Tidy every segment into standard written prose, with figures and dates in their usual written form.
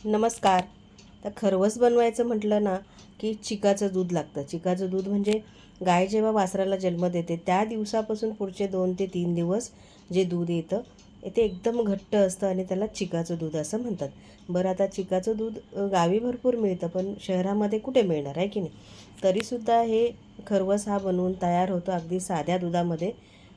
नमस्कार. तर खरवस बनवायचं म्हटलं ना की चिकाचं दूध लागतं. चिकाचं दूध म्हणजे गाय जेव्हा वासराला जन्म देते त्या दिवसापासून पुढचे 2 ते 3 दिवस जे दूध येतं ते एकदम घट्ट असतं आणि त्याला चिकाचं दूध असं म्हणतात. बरं, आता चिकाचं दूध गावी भरपूर मिळतं, पण शहरामध्ये कुठे मिळणार आहे की नाही. तरीसुद्धा हे खरवस हा बनवून तयार होतो अगदी साध्या दुधामध्ये.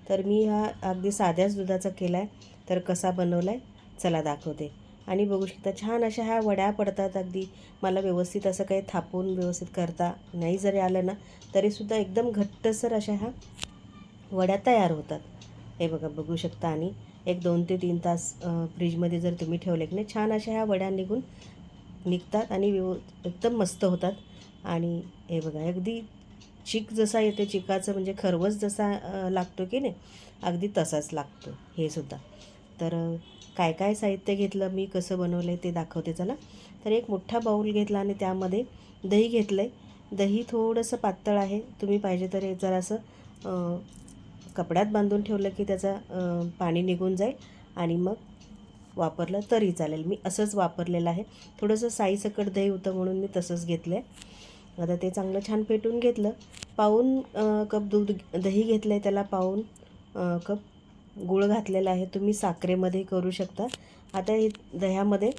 तर मी हा अगदी साध्याच दुधाचा केला आहे. तर कसा बनवला आहे चला दाखवते. आणि बघू शकता छान अशा ह्या वड्या पडतात अगदी. मला व्यवस्थित असं काही थापून व्यवस्थित करता नाही जरी आलं ना तरीसुद्धा एकदम घट्टसर अशा ह्या वड्या तयार होतात. हे बघा, बघू शकता. आणि एक 2 ते 3 तास फ्रीजमध्ये जर तुम्ही ठेवले की नाही छान अशा ह्या वड्या निघतात आणि एकदम मस्त होतात. आणि हे बघा, अगदी चिक जसा येते, चिकाचं म्हणजे खरवस जसा लागतो की नाही अगदी तसाच लागतो हे सुद्धा. तर काय काय साहित्य घेतलं, मी कसं बनवलं आहे ते दाखवते चला. तर एक मोठा बाऊल घेतला आणि त्यामध्ये दही घेतलं आहे. दही थोडंसं पातळ आहे, तुम्ही पाहिजे तर हे जरासं कपड्यात बांधून ठेवलं की त्याचं पाणी निघून जाईल आणि मग वापरलं तरी चालेल. मी असंच वापरलेलं आहे. थोडंसं साईसकट दही होतं म्हणून मी तसंच घेतलं आहे. आता ते चांगलं छान फेटून घेतलं. पाऊण कप दही घेतलं आहे, त्याला पाऊण कप गूळ घातलेला आहे. तुम्ही साखरेमध्ये करू शकता. आता हे दह्यामध्ये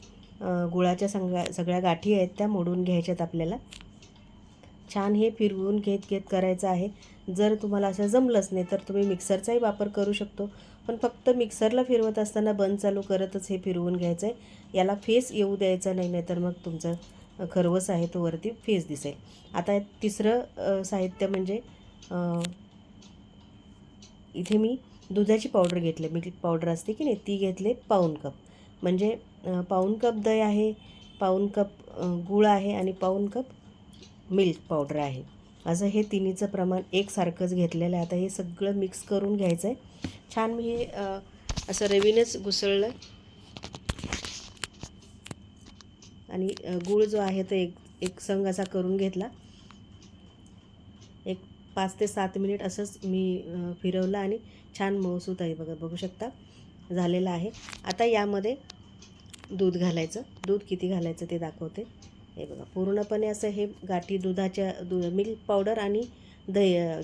गुळाच्या सगळ्या गाठी आहेत त्या मोडून घ्यायच्यात आपल्याला. छान हे फिरवून घेत घेत करायचं आहे. जर तुम्हाला असं जमलंच नाही तर तुम्ही मिक्सरचाही वापर करू शकतो, पण फक्त मिक्सरला फिरवत असताना बंद चालू करतच हे फिरवून घ्यायचं आहे. याला फेस येऊ द्यायचा नाही, नाहीतर मग तुमचं खरवस आहे तो वरती फेस दिसेल. आता तिसरं साहित्य म्हणजे इथे मी दुधाची पावडर घेतली, मिल्क पावडर असते की नाही ती घेतले पाऊण कप. म्हणजे पाऊण कप दही आहे, पाऊण कप गूळ आहे आणि पाऊण कप मिल्क पावडर आहे. असं हे तिन्हीचं प्रमाण एकसारखंच घेतलेलं आहे. आता हे सगळं मिक्स करून घ्यायचं आहे. छान मी हे असं रवीनंच घुसळलं आणि गूळ जो आहे तो एक संग असा करून घेतला. एक 5 ते 7 मिनिट असंच मी फिरवलं आणि छान मऊसूत आहे, बघा बघू शकता झालेलं आहे. आता यामध्ये दूध घालायचं. दूध किती घालायचं ते दाखवते. हे बघा, पूर्णपणे असं हे गाठी मिल्क पावडर आणि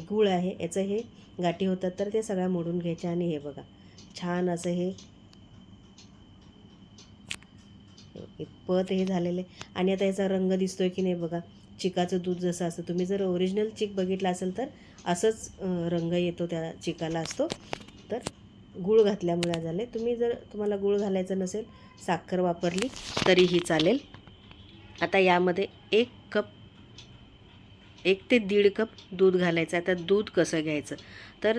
गूळ आहे याचं हे गाठी होतात, तर ते सगळ्या मोडून घ्यायच्या. आणि हे बघा छान असं हे पत हे झालेलं आहे. आणि आता याचा रंग दिसतोय की नाही बघा, चिकाचं दूध जसं असतं, तुम्ही जर ओरिजिनल चिक बघितला असेल तर असंच रंग येतो त्या चिकाला असतो. तर गूळ घातल्यामुळे झाले. तुम्हाला गूळ घालायचं नसेल, साखर वापरली तरीही चालेल. आता यामध्ये 1 ते 1.5 कप दूध घालायचं. आता दूध कसं घ्यायचं तर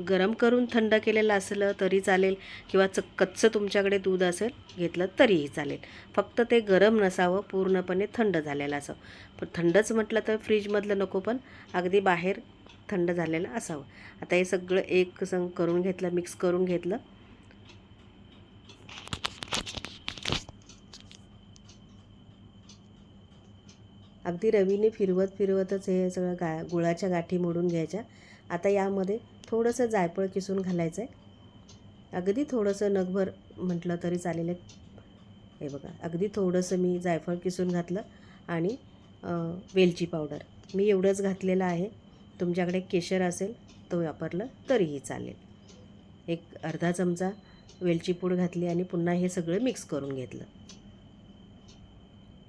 गरम करून थंड केलेलं असलं तरी चालेल, किंवा कच्चं तुमच्याकडे दूध असेल घेतलं तरीही चालेल. फक्त ते गरम नसावं, पूर्णपणे थंड झालेलं असावं. पण थंडच म्हटलं तर फ्रीजमधलं नको, पण अगदी बाहेर थंड झालेलं असावं. आता हे सगळं एक संग करून घेतलं, मिक्स करून घेतलं. अगदी रवीने फिरवतच हे सगळं गुळाच्या गाठी मोडून घ्यायच्या. आता यामध्ये थोडंसं जायफळ किसून घालायचं आहे. अगदी थोडंसं नगभर म्हटलं तरी चालेल. हे बघा, अगदी थोडंसं मी जायफळ किसून घातलं आणि वेलची पावडर मी एवढंच घातलेलं आहे. तुमच्याकडे केशर असेल तो वापरलं तरीही चालेल. एक अर्धा चमचा वेलची पूड घातली आणि पुन्हा हे सगळं मिक्स करून घेतलं.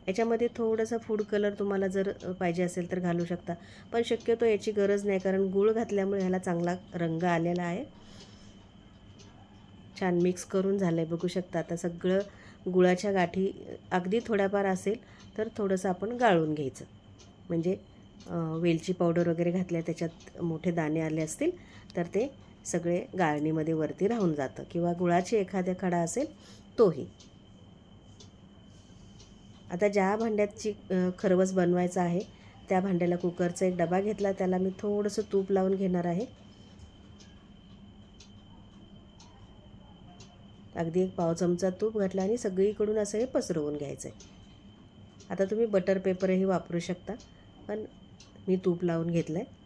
याच्यामध्ये थोडासा फूड कलर तुम्हाला जर पाहिजे असेल तर घालू शकता, पण शक्यतो याची गरज नाही, कारण गूळ घातल्यामुळे ह्याला चांगला रंग आलेला आहे. छान मिक्स करून झालं आहे, बघू शकता. आता सगळं गुळाच्या गाठी अगदी थोड्याफार असेल तर थोडंसं आपण गाळून घ्यायचं, म्हणजे वेलची पावडर वगैरे घातल्या त्याच्यात मोठे दाणे आले असतील तर ते सगळे गाळणीमध्ये वरती राहून जातं, किंवा गुळाची एखाद्या खडा असेल तोही. आता ज्या भांड्याची खरवस बनवायचं आहे त्या भांड्याला कुकरचा एक डबा घेतला, त्याला मी थोडंसं तूप लावून घेणार आहे. अगदी एक पाव चमचा तूप घातला आणि सगळीकडून असं हे पसरवून घ्यायचं आहे. आता तुम्ही बटर पेपरही वापरू शकता, पण मी तूप लावून घेतलं आहे.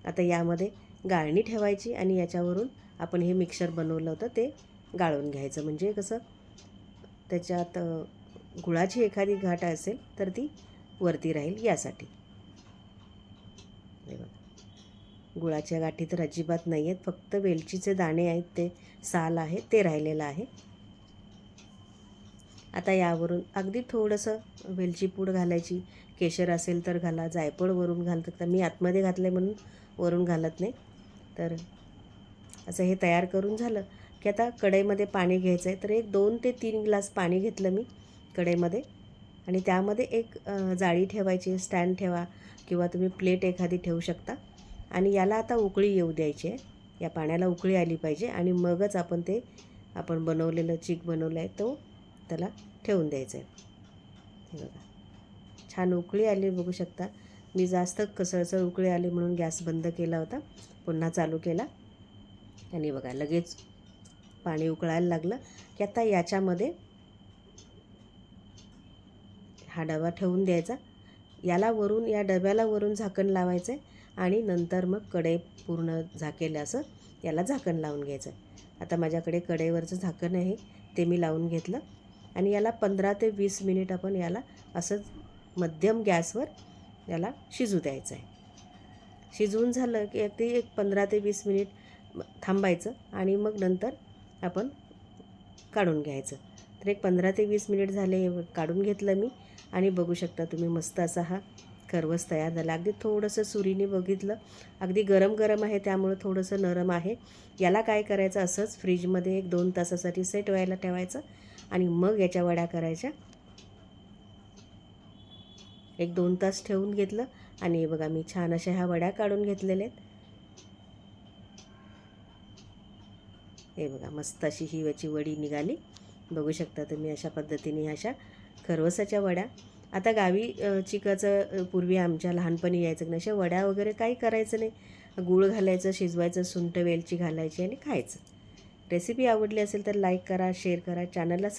आता यामध्ये गाळणी ठेवायची आणि याच्यावरून आपण हे मिक्सर बनवलं होतं ते गाळून घ्यायचं. म्हणजे कसं त्याच्यात गुळाची एखादी गाठ असेल तर ती वरती राहील यासाठी. हे बघा, गुळाच्या गाठी तर अजिबात नाही आहेत, फक्त वेलचीचे दाणे आहेत, ते साल आहे ते राहिलेलं आहे. आता यावरून अगदी थोडंसं वेलची पूड घालायची. केशर असेल तर घाला, जायफळ वरून घालतात, तर मी आतमध्ये घातले म्हणून वरून घालत नाही. तर असं हे तयार करून झालं की आता कढईमध्ये पाणी घ्यायचं आहे. तर एक 2 ते 3 ग्लास पाणी घेतलं मी कढईमध्ये आणि त्यामध्ये एक जाळी ठेवायची, स्टँड ठेवा किंवा तुम्ही प्लेट एखादी ठेवू शकता. आणि याला आता उकळी येऊ द्यायची आहे. या पाण्याला उकळी आली पाहिजे आणि मगच आपण बनवलेलं चीक बनवलं आहे तो त्याला ठेवून द्यायचं आहे. हे बघा, छान उकळी आली बघू शकता. मी जास्त कसळसळ उकळी आली म्हणून गॅस बंद केला होता, पुन्हा चालू केला आणि बघा लगेच पाणी उकळायला लागलं की आता याच्यामध्ये हा डबा ठेवून द्यायचा. याला वरून, या डब्याला वरून झाकण लावायचं आहे आणि नंतर मग कढई पूर्ण झाकेल असं याला झाकण लावून घ्यायचं आहे. आता माझ्याकडे कढईवरचं झाकण आहे ते मी लावून घेतलं आणि याला 15 ते 20 मिनिट आपण याला असंच मध्यम गॅसवर याला शिजू द्यायचं आहे. शिजवून झालं की अगदी एक 15 ते 20 मिनिट थांबायचं आणि मग नंतर आपण काढून घ्यायचं. तर एक 15 ते 20 मिनिट झाले, काढून घेतलं मी आणि बघू शकता तुम्ही मस्त असा हा खरवस तयार झाला. अगदी थोडंसं सुरीने बघितलं, अगदी गरम गरम आहे त्यामुळे थोडंसं नरम आहे. याला काय करायचं, असंच फ्रीजमध्ये 1-2 तासासाठी सेट व्हायला ठेवायचं आणि मग याच्या वड्या करायच्या. 1-2 तास ठेवून घेतलं आणि बघा मी छान अशा ह्या वड्या काढून घेतलेल्या आहेत. हे बघा, मस्त अशी ही याची वडी निघाली. बघू शकता तुम्ही अशा पद्धतीने अशा खरवसाच्या वड्या. आता गावी चिकाचं पूर्वी आमच्या लहानपणी यायचं की अशा वड्या वगैरे काही करायचं नाही. गूळ घालायचं, शिजवायचं, सुंठ वेलची घालायची आणि खायचं. रेसिपी आवडली असेल तर लाईक करा, शेअर करा, चॅनलला